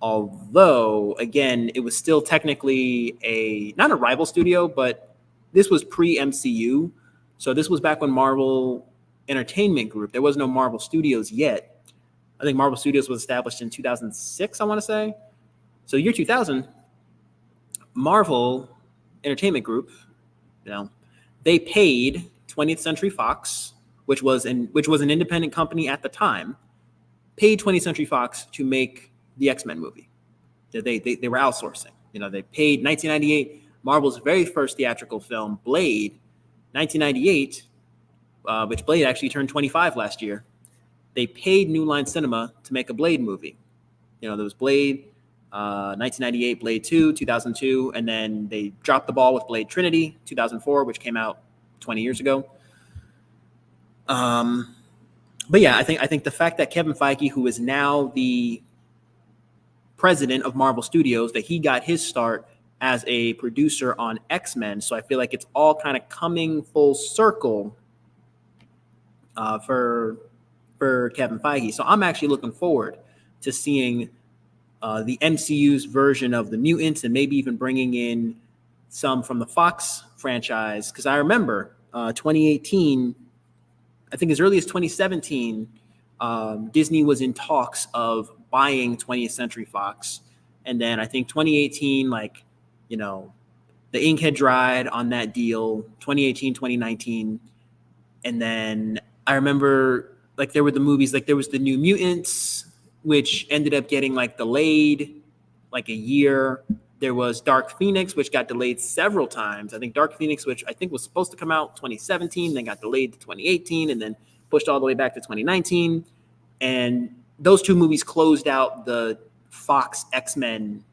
although again it was still technically not a rival studio, but this was pre-MCU, so this was back when Marvel Entertainment Group. There was no Marvel Studios yet. I think Marvel Studios was established in 2006, I want to say. So year 2000, Marvel Entertainment Group, they paid 20th Century Fox, which was an independent company at the time, paid 20th Century Fox to make the X-Men movie. They were outsourcing. They paid 1998, Marvel's very first theatrical film, Blade, 1998, which Blade actually turned 25 last year. They paid New Line Cinema to make a Blade movie. There was Blade, 1998, Blade 2, 2002, and then they dropped the ball with Blade Trinity, 2004, which came out 20 years ago. But yeah, I think the fact that Kevin Feige, who is now the president of Marvel Studios, that he got his start as a producer on X-Men, so I feel like it's all kind of coming full circle for Kevin Feige. So I'm actually looking forward to seeing the MCU's version of the mutants, and maybe even bringing in some from the Fox franchise. Because I remember 2018, I think as early as 2017, Disney was in talks of buying 20th Century Fox. And then I think 2018, the ink had dried on that deal, 2018, 2019. And then I remember, there were the movies, there was the New Mutants, which ended up getting delayed a year. There was Dark Phoenix, which got delayed several times. I think Dark Phoenix, which I think was supposed to come out 2017, then got delayed to 2018, and then pushed all the way back to 2019. And those two movies closed out the Fox X-Men,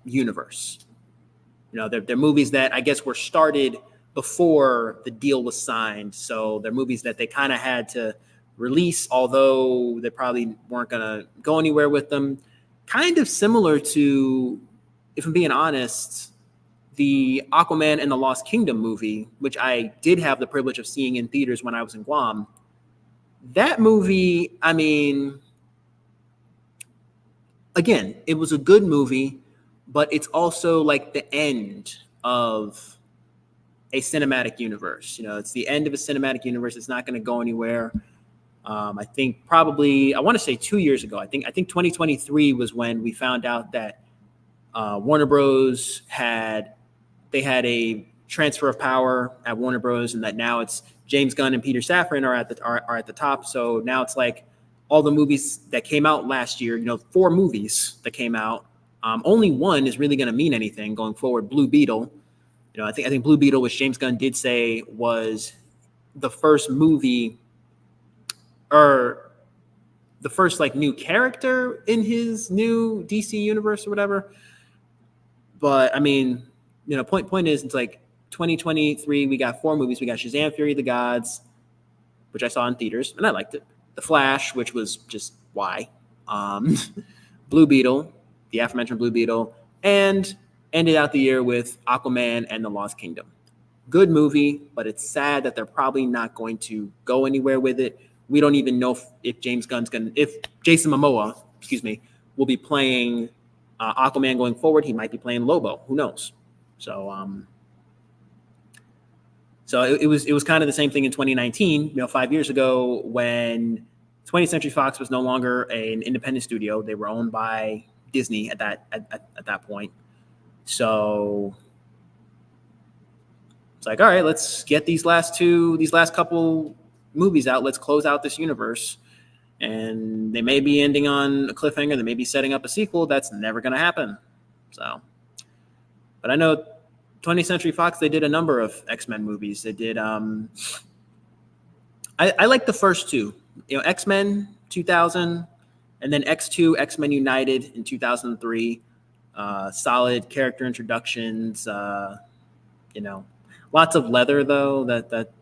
universe. They're movies that I guess were started before the deal was signed. So they're movies that they kind of had to release, although they probably weren't going to go anywhere with them. Kind of similar to, if I'm being honest, the Aquaman and the Lost Kingdom movie, which I did have the privilege of seeing in theaters when I was in Guam. That movie, I mean, again, it was a good movie, but it's also the end of a cinematic universe. It's the end of a cinematic universe. It's not going to go anywhere. I think probably, I want to say 2 years ago, I think 2023 was when we found out that Warner Bros. had a transfer of power at Warner Bros. And that now it's James Gunn and Peter Safran are at the top. So now it's all the movies that came out last year, 4 movies that came out. Only one is really going to mean anything going forward. Blue Beetle. I think Blue Beetle, which James Gunn did say was the first movie, or the first new character in his new DC universe or whatever. But I mean, point is, it's 2023, we got 4 movies. We got Shazam! Fury of the Gods, which I saw in theaters and I liked it. The Flash, which was just why. Blue Beetle, the aforementioned Blue Beetle, and ended out the year with Aquaman and the Lost Kingdom. Good movie, but it's sad that they're probably not going to go anywhere with it. We don't even know if Jason Momoa, will be playing Aquaman going forward. He might be playing Lobo. Who knows? So, it was kind of the same thing in 2019. 5 years ago, when 20th Century Fox was no longer an independent studio. They were owned by Disney at that point. So it's all right, let's get these last couple movies out. Let's close out this universe. And they may be ending on a cliffhanger. They may be setting up a sequel. That's never going to happen. So, but I know 20th Century Fox, they did a number of X-Men movies. They did, I like the first 2, X-Men 2000, and then X2, X-Men United in 2003. Solid character introductions, lots of leather though.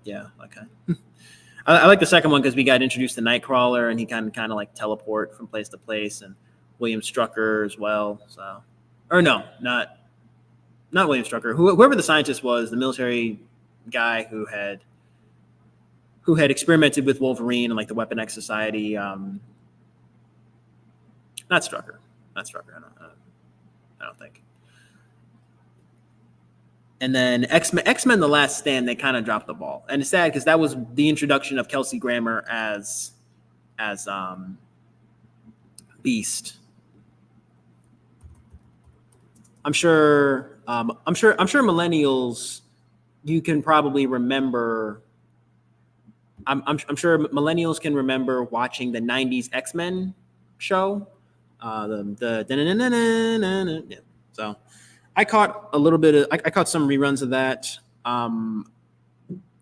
Yeah, okay. I like the second one because we got introduced to Nightcrawler, and he kind of teleport from place to place, and William Strucker as well. So, or no, not William Strucker. Whoever the scientist was, the military guy who had experimented with Wolverine and the Weapon X Society. Not Strucker. I don't think. And then X-Men: The Last Stand, they kind of dropped the ball, and it's sad because that was the introduction of Kelsey Grammer as Beast. I'm sure millennials, you can probably remember. I'm sure millennials can remember watching the '90s X-Men show. Yeah. So I caught a little bit of. I caught some reruns of that.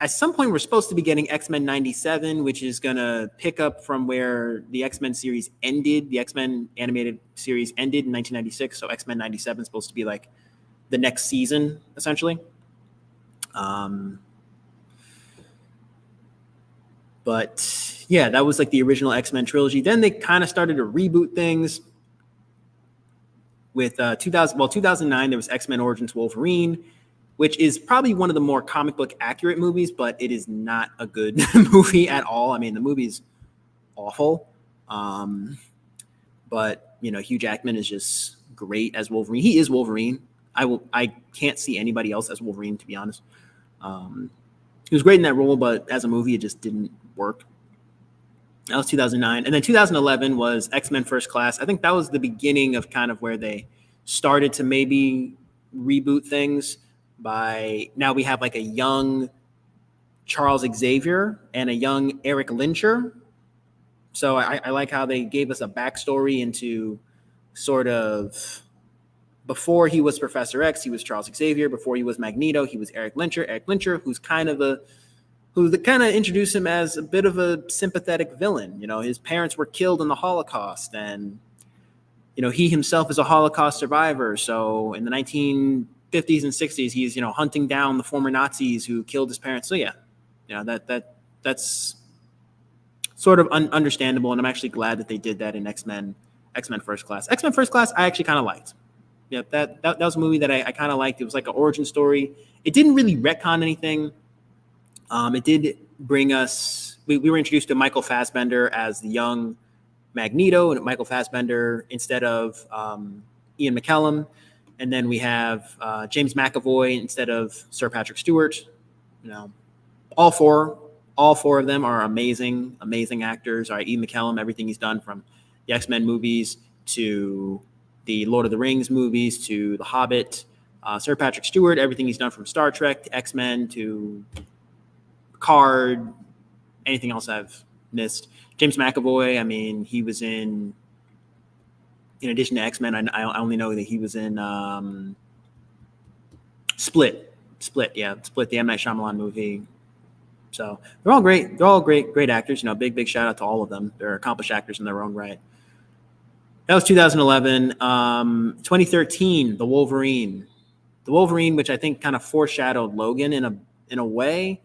At some point, we're supposed to be getting X-Men '97, which is gonna pick up from where the X-Men series ended. The X-Men animated series ended in 1996, so X-Men '97 is supposed to be like the next season, essentially. But yeah, that was like the original X-Men trilogy. Then they kind of started to reboot things with 2009, there was X-Men Origins Wolverine, which is probably one of the more comic book accurate movies, but it is not a good movie at all. I mean, the movie's awful. But Hugh Jackman is just great as Wolverine. He is Wolverine. I can't see anybody else as Wolverine, to be honest. He was great in that role, but as a movie, it just didn't work. That was 2009. And then 2011 was X-Men First Class. I think that was the beginning of kind of where they started to maybe reboot things. By now we have like a young Charles Xavier and a young Eric Lyncher. So I like how they gave us a backstory into sort of before he was Professor X, he was Charles Xavier. Before he was Magneto, he was Eric Lyncher. Eric Lyncher, who's kind of introduced him as a bit of a sympathetic villain. His parents were killed in the Holocaust, and he himself is a Holocaust survivor. So in the 1950s and 60s, he's hunting down the former Nazis who killed his parents. So yeah, that's sort of understandable, and I'm actually glad that they did that in X-Men First Class. X-Men First Class, I actually kind of liked. Yeah, that was a movie that I kind of liked. It was like an origin story. It didn't really retcon anything. It did bring us. We were introduced to Michael Fassbender as the young Magneto, and Michael Fassbender instead of Ian McKellen, and then we have James McAvoy instead of Sir Patrick Stewart. All four of them are amazing actors. All right, Ian McKellen, everything he's done from the X-Men movies to the Lord of the Rings movies to The Hobbit. Sir Patrick Stewart, everything he's done from Star Trek to X-Men to Card, anything else I've missed. James McAvoy, I mean, he was in addition to X-Men, I only know that he was in Split, the M. Night Shyamalan movie. So they're all great. They're all great actors. Big shout out to all of them. They're accomplished actors in their own right. That was 2011. 2013, The Wolverine, which I think kind of foreshadowed Logan in a way.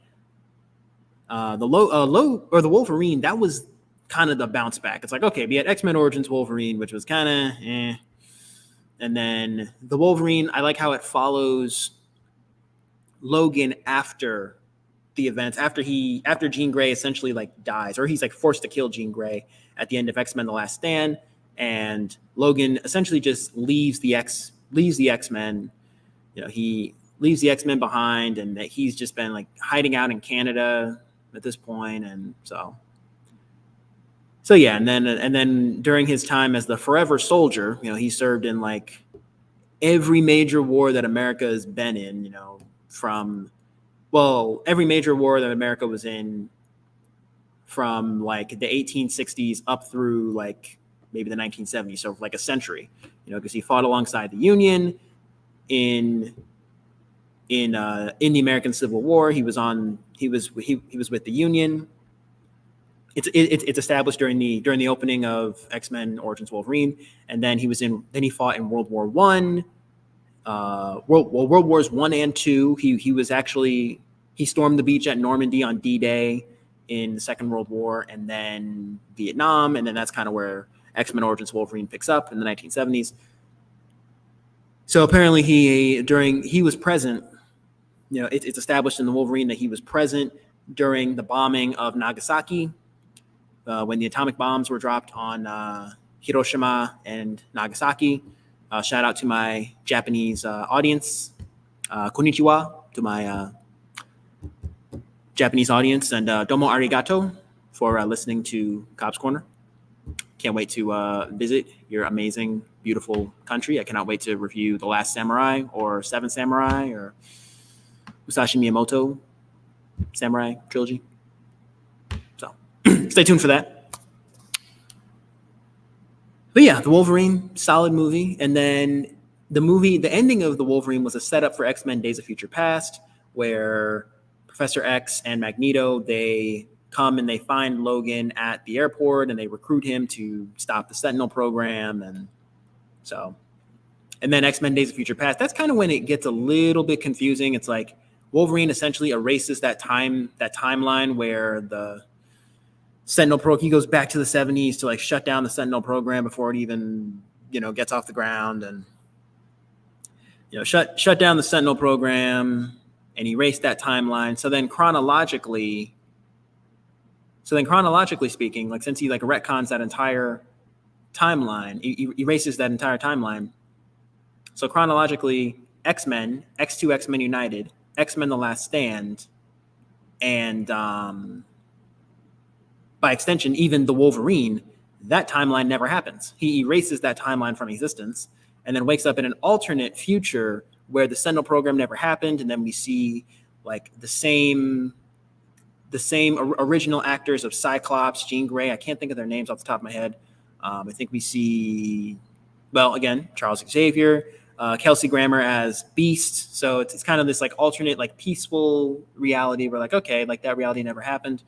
The Wolverine, that was kind of the bounce back. It's like, okay, we had X-Men Origins Wolverine, which was kind of and then the Wolverine, I like how it follows Logan after the events, after Jean Grey essentially like dies, or he's like forced to kill Jean Grey at the end of X-Men: The Last Stand, and Logan essentially just leaves the X-Men. He leaves the X-Men behind, and that he's just been like hiding out in Canada at this point, and so yeah, and then during his time as the Forever Soldier, he served in like every major war that America has been in, every major war that America was in from like the 1860s up through like maybe the 1970s, so like a century, because he fought alongside the Union in the American Civil War. He was with the Union. It's established during the opening of X-Men Origins Wolverine, and then he fought in World War I. World Wars I and II. He stormed the beach at Normandy on D-Day in the Second World War, and then Vietnam, and then that's kind of where X-Men Origins Wolverine picks up in the 1970s. So apparently he was present. It's established in the Wolverine that he was present during the bombing of Nagasaki, when the atomic bombs were dropped on Hiroshima and Nagasaki. Shout out to my Japanese audience. Konnichiwa to my Japanese audience, and domo arigato for listening to Cobbs Corner. Can't wait to visit your amazing, beautiful country. I cannot wait to review The Last Samurai or Seven Samurai or Musashi Miyamoto Samurai trilogy. So stay tuned for that. But yeah, The Wolverine, solid movie. And then the ending of The Wolverine was a setup for X-Men Days of Future Past, where Professor X and Magneto, they come and they find Logan at the airport and they recruit him to stop the Sentinel program. And then X-Men Days of Future Past, that's kind of when it gets a little bit confusing. It's like Wolverine essentially erases that timeline where the Sentinel program, he goes back to the 70s to like shut down the Sentinel program before it even, gets off the ground, and, shut down the Sentinel program and erase that timeline. So then chronologically speaking, like since he like retcons that entire timeline, he erases that entire timeline. So chronologically, X-Men, X2 X-Men United, X-Men The Last Stand, and by extension, even the Wolverine, that timeline never happens. He erases that timeline from existence and then wakes up in an alternate future where the Sentinel program never happened. And then we see like the same original actors of Cyclops, Jean Grey. I can't think of their names off the top of my head. I think we see, well, again, Charles Xavier, Kelsey Grammer as Beast. So it's kind of this like alternate, like peaceful reality where like, okay, like that reality never happened.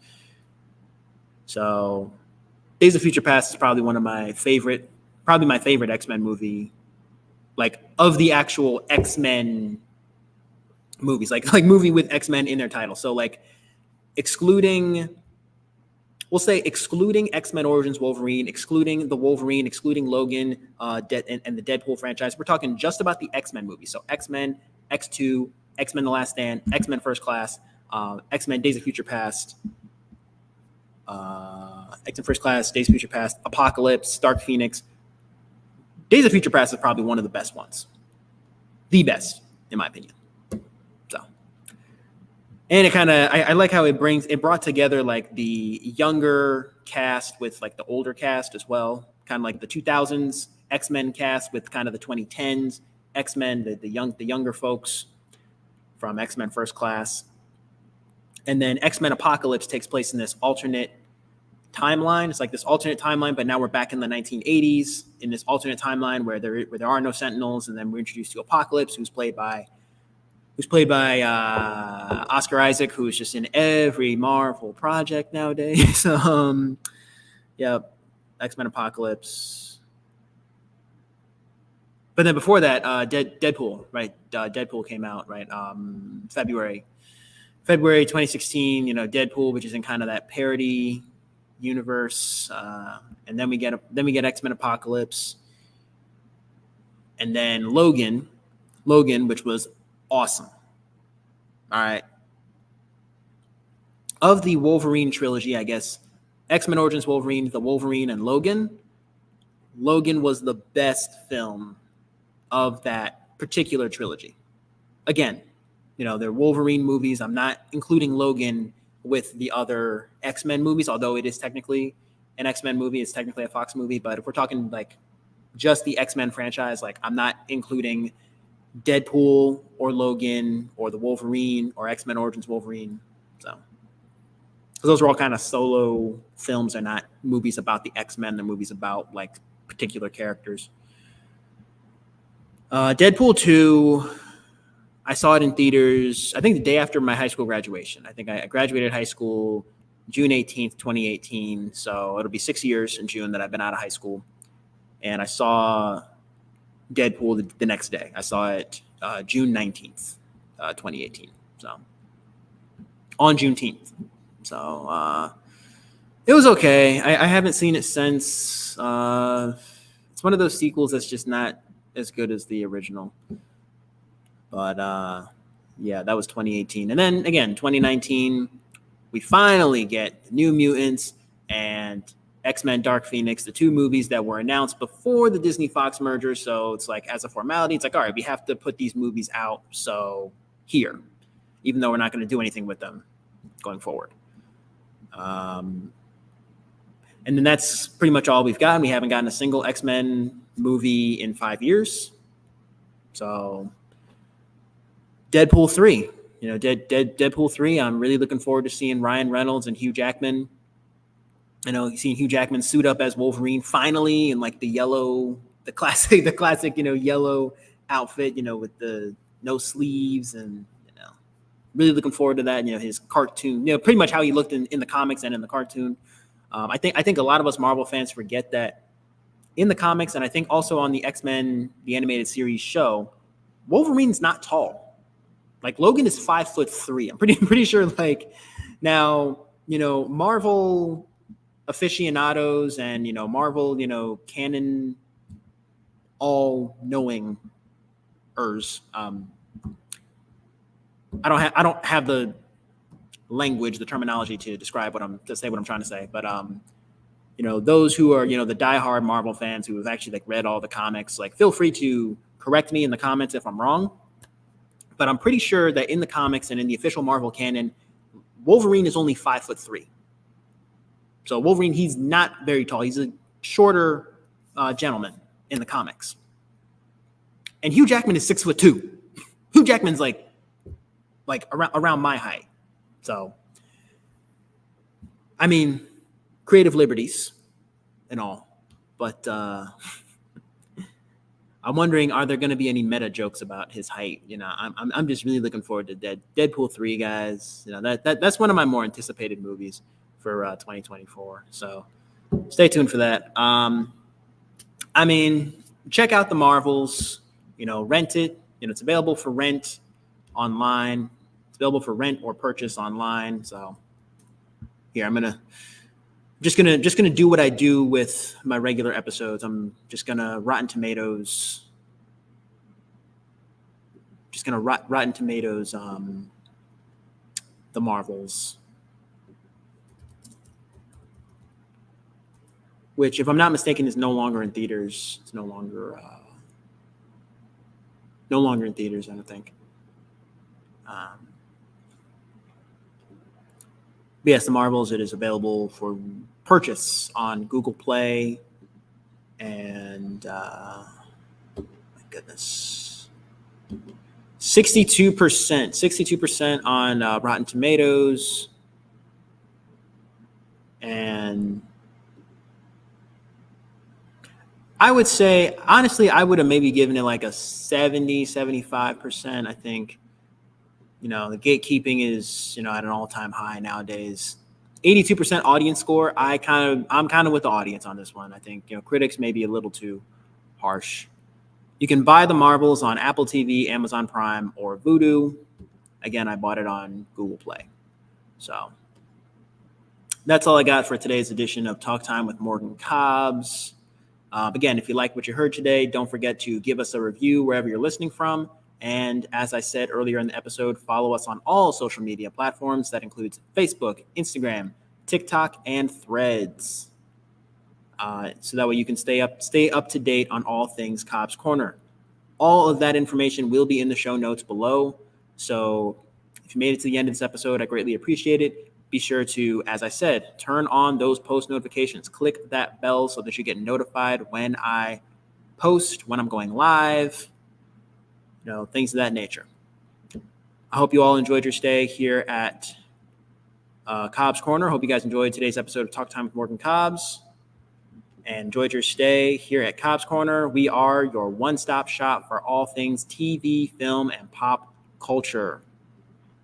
So Days of Future Past is probably my favorite X-Men movie, like of the actual X-Men movies, like movie with X-Men in their title. So like excluding X-Men Origins Wolverine, excluding the Wolverine, excluding Logan, and the Deadpool franchise. We're talking just about the X-Men movies. So X-Men, X2, X-Men The Last Stand, X-Men First Class, X-Men Days of Future Past, X-Men First Class, Days of Future Past, Apocalypse, Dark Phoenix. Days of Future Past is probably one of the best ones. The best, in my opinion. So, and it kind of, I like how it brought together like the younger cast with like the older cast as well. Kind of like the 2000s X-Men cast with kind of the 2010s X-Men, the younger folks from X-Men First Class. And then X-Men Apocalypse takes place in this alternate timeline. It's like this alternate timeline, but now we're back in the 1980s in this alternate timeline where there are no Sentinels, and then we're introduced to Apocalypse, who's played by Oscar Isaac, who is just in every Marvel project nowadays. Yeah, X-Men Apocalypse. But then before that, Deadpool, right? Deadpool came out, right? February 2016. Deadpool, which is in kind of that parody universe, and then we get X-Men Apocalypse, and then Logan, which was awesome. All right, of the Wolverine trilogy, I guess X-Men Origins Wolverine, the Wolverine, and Logan was the best film of that particular trilogy. Again, they're Wolverine movies. I'm not including Logan with the other X-Men movies, although it is technically an X-Men movie. It's technically a Fox movie. But if we're talking like just the X-Men franchise, like I'm not including Deadpool or Logan or the Wolverine or X-Men Origins Wolverine. So those are all kind of solo films. They're not movies about the X-Men. They're movies about like particular characters. Deadpool 2, I saw it in theaters, I think the day after my high school graduation. I think I graduated high school June 18th, 2018. So it'll be 6 years in June that I've been out of high school. And I saw Deadpool the next day. I saw it June 19th, 2018. So on Juneteenth. So it was okay. I haven't seen it since. It's one of those sequels that's just not as good as the original. But yeah, that was 2018. And then again, 2019, we finally get New Mutants and X-Men Dark Phoenix, the two movies that were announced before the Disney Fox merger. So it's like, as a formality, it's like, all right, we have to put these movies out. So here, even though we're not going to do anything with them going forward. And And then that's pretty much all we've gotten. We haven't gotten a single X-Men movie in 5 years. So Deadpool 3, Deadpool 3, I'm really looking forward to seeing Ryan Reynolds and Hugh Jackman. Seeing Hugh Jackman suit up as Wolverine finally in like the classic, yellow outfit, with the no sleeves, and really looking forward to that. His cartoon, pretty much how he looked in the comics and in the cartoon. I think a lot of us Marvel fans forget that in the comics, and I think also on the X-Men, the animated series show, Wolverine's not tall. Like Logan is 5'3". I'm pretty sure. Like now, Marvel aficionados and Marvel, canon all knowing I don't have the language, the terminology to describe what I'm trying to say, but those who are the diehard Marvel fans who have actually like read all the comics, like feel free to correct me in the comments if I'm wrong, but I'm pretty sure that in the comics and in the official Marvel canon, Wolverine is only 5'3". So Wolverine, he's not very tall. He's a shorter gentleman in the comics. And Hugh Jackman is 6'2". Hugh Jackman's like around my height. So, I mean, creative liberties and all, but I'm wondering, are there going to be any meta jokes about his height? I'm just really looking forward to Deadpool 3, guys. That's one of my more anticipated movies for 2024. So stay tuned for that. I mean, check out the Marvels, rent it. It's available for rent online. It's available for rent or purchase online. So here, I'm just gonna do what I do with my regular episodes. I'm just gonna Rotten Tomatoes. Rotten Tomatoes the Marvels, which, if I'm not mistaken, is no longer in theaters. It's no longer in theaters, I don't think. But yes, the Marvels, it is available for purchase on Google Play, and my goodness, 62% on Rotten Tomatoes, and I would say, honestly, I would have maybe given it like a 70-75%. I think, the gatekeeping is, at an all-time high nowadays. 82% audience score. I'm kind of with the audience on this one. I think, critics may be a little too harsh. You can buy the Marvels on Apple TV, Amazon Prime, or Vudu. Again, I bought it on Google Play. So that's all I got for today's edition of Talk Time with Morgan Cobbs. Again, if you like what you heard today, don't forget to give us a review wherever you're listening from. And as I said earlier in the episode, follow us on all social media platforms. That includes Facebook, Instagram, TikTok, and Threads. So that way you can stay up to date on all things Cobbs Corner. All of that information will be in the show notes below. So if you made it to the end of this episode, I greatly appreciate it. Be sure to, as I said, turn on those post notifications. Click that bell so that you get notified when I post, when I'm going live, things of that nature. I hope you all enjoyed your stay here at Cobbs Corner. Hope you guys enjoyed today's episode of Talk Time with Morgan Cobbs and enjoyed your stay here at Cobbs Corner. We are your one-stop shop for all things TV, film, and pop culture.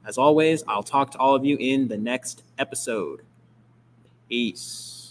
As always, I'll talk to all of you in the next episode. Peace.